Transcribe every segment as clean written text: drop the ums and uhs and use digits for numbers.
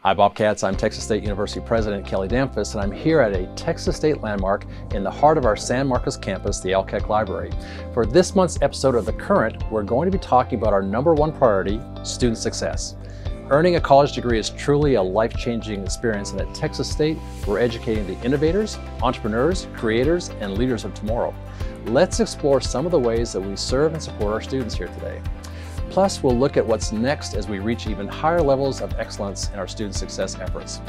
Hi Bobcats, I'm Texas State University President Kelly Damphus, and I'm here at a Texas State landmark in the heart of our San Marcos campus, the LCAC Library. For this month's episode of The Current, we're going to be talking about our #1 priority, student success. Earning a college degree is truly a life-changing experience, and at Texas State, we're educating the innovators, entrepreneurs, creators, and leaders of tomorrow. Let's explore some of the ways that we serve and support our students here today. Plus, we'll look at what's next as we reach even higher levels of excellence in our student success efforts.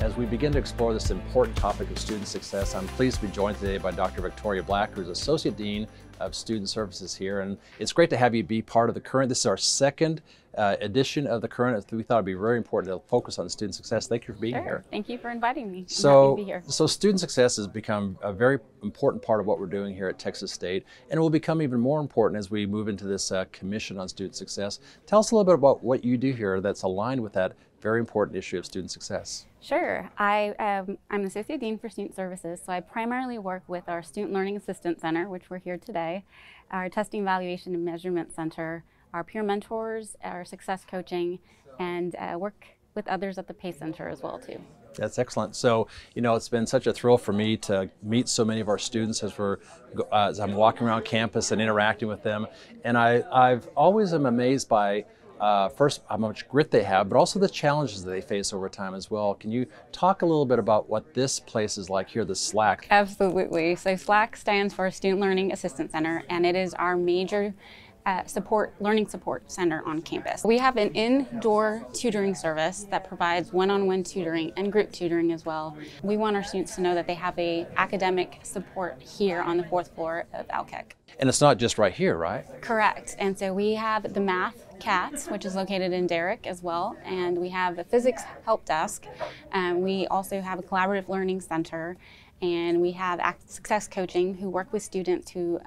As we begin to explore this important topic of student success, I'm pleased to be joined today by Dr. Victoria Black, who's Associate Dean of Student Services here. And it's great to have you be part of The Current. This is our second edition of The Current. We thought it'd be very important to focus on student success. Thank you for being here. Thank you for inviting me. So, I'm happy to be here. So student success has become a very important part of what we're doing here at Texas State, and it will become even more important as we move into this Commission on Student Success. Tell us a little bit about what you do here that's aligned with that very important issue of student success. Sure. I'm the Associate Dean for Student Services, so I primarily work with our Student Learning Assistance Center, which we're here today, our Testing, Evaluation, and Measurement Center, our peer mentors, our success coaching, and work with others at the PACE Center as well, too. That's excellent. So, you know, it's been such a thrill for me to meet so many of our students as I'm walking around campus and interacting with them. And I've always am amazed by first, how much grit they have, but also the challenges that they face over time as well. Can you talk a little bit about what this place is like here, the SLAC? Absolutely. So SLAC stands for Student Learning Assistance Center, and it is our major learning support center on campus. We have an indoor tutoring service that provides one-on-one tutoring and group tutoring as well. We want our students to know that they have a academic support here on the 4th floor of LCAC. And it's not just right here, right? Correct. And so we have the BOBCATS, which is located in Derrick as well, and we have the physics help desk. We also have a collaborative learning center, and we have success coaching who work with students who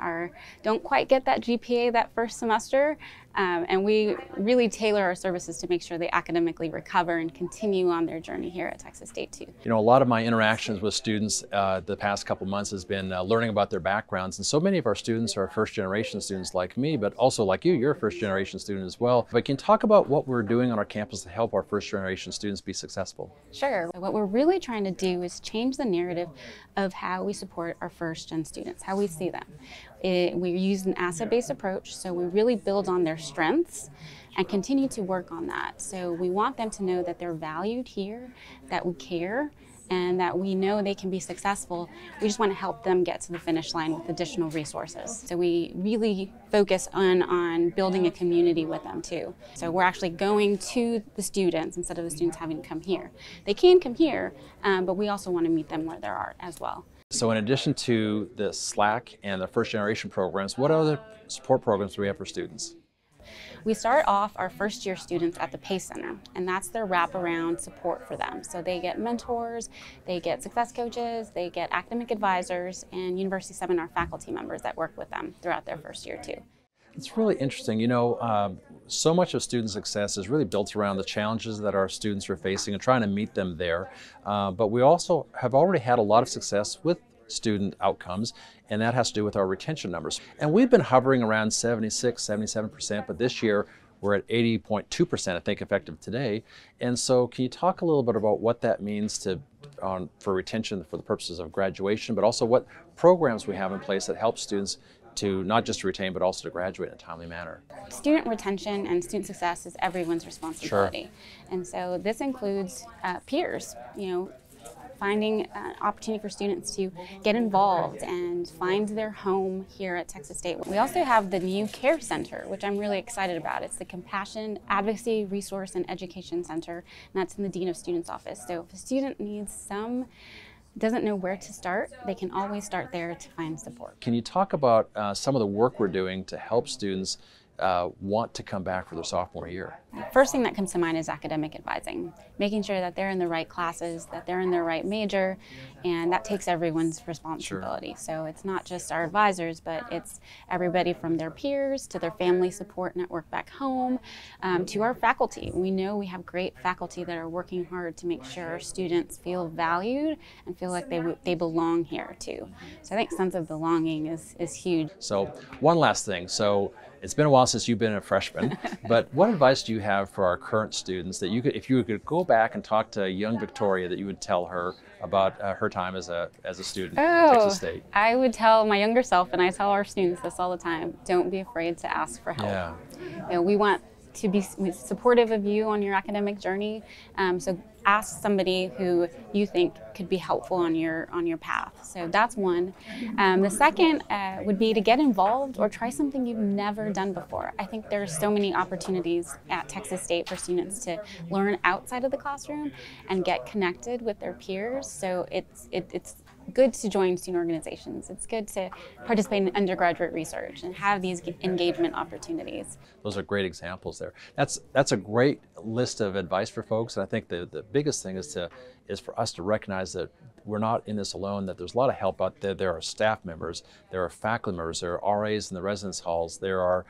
don't quite get that GPA that first semester. And we really tailor our services to make sure they academically recover and continue on their journey here at Texas State too. You know, a lot of my interactions with students the past couple months has been learning about their backgrounds. And so many of our students are first-generation students like me, but also like you, you're a first-generation student as well. But can you talk about what we're doing on our campus to help our first-generation students be successful? Sure. What we're really trying to do is change the narrative of how we support our first-gen students, how we see them. We use an asset-based approach, so we really build on their strengths and continue to work on that. So we want them to know that they're valued here, that we care, and that we know they can be successful. We just want to help them get to the finish line with additional resources. So we really focus on building a community with them too. So we're actually going to the students instead of the students having to come here. They can come here, but we also want to meet them where they are as well. So in addition to the SLAC and the first generation programs, what other support programs do we have for students? We start off our first-year students at the PACE Center, and that's their wraparound support for them. So they get mentors, they get success coaches, they get academic advisors, and university seminar faculty members that work with them throughout their first year too. It's really interesting. You know, so much of student success is really built around the challenges that our students are facing and trying to meet them there. But we also have already had a lot of success with student outcomes, and that has to do with our retention numbers. And we've been hovering around 76, 77%, but this year we're at 80.2%, I think, effective today. And so can you talk a little bit about what that means for retention for the purposes of graduation, but also what programs we have in place that help students to not just retain, but also to graduate in a timely manner? Student retention and student success is everyone's responsibility. Sure. And so this includes peers, you know, finding an opportunity for students to get involved and find their home here at Texas State. We also have the new Care Center, which I'm really excited about. It's the Compassion, Advocacy, Resource, and Education Center, and that's in the Dean of Students office. So if a student doesn't know where to start, they can always start there to find support. Can you talk about some of the work we're doing to help students want to come back for their sophomore year? First thing that comes to mind is academic advising, making sure that they're in the right classes, that they're in their right major, and that takes everyone's responsibility. Sure. So it's not just our advisors, but it's everybody from their peers to their family support network back home, to our faculty. We know we have great faculty that are working hard to make sure our students feel valued and feel like they belong here too. So I think sense of belonging is huge. So one last thing. So it's been a while while since you've been a freshman, but what advice do you have for our current students that you could, if you could go back and talk to young Victoria, that you would tell her about her time as a student at Texas State? I would tell my younger self, and I tell our students this all the time, don't be afraid to ask for help. Yeah. You know, we want to be supportive of you on your academic journey. So ask somebody who you think could be helpful on your path. So that's one. The second would be to get involved or try something you've never done before. I think there's so many opportunities at Texas State for students to learn outside of the classroom and get connected with their peers. So it's good to join student organizations. It's good to participate in undergraduate research and have these engagement opportunities. Those are great examples there. That's a great list of advice for folks, and I think the biggest thing is for us to recognize that we're not in this alone, that there's a lot of help out there. There are staff members, there are faculty members, there are RAs in the residence halls, there are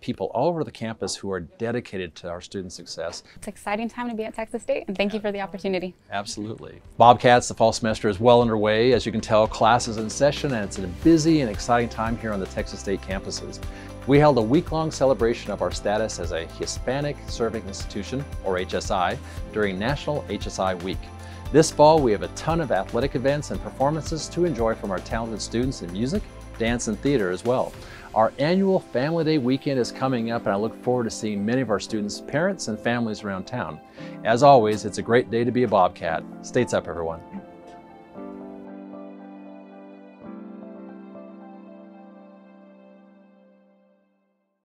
people all over the campus who are dedicated to our student success. It's an exciting time to be at Texas State, and thank you for the opportunity. Absolutely. Bobcats, the fall semester is well underway. As you can tell, class is in session, and it's a busy and exciting time here on the Texas State campuses. We held a week-long celebration of our status as a Hispanic Serving Institution, or HSI, during National HSI Week. This fall, we have a ton of athletic events and performances to enjoy from our talented students in music, dance, and theater as well. Our annual Family Day weekend is coming up, and I look forward to seeing many of our students' parents and families around town. As always, it's a great day to be a Bobcat. States up, everyone.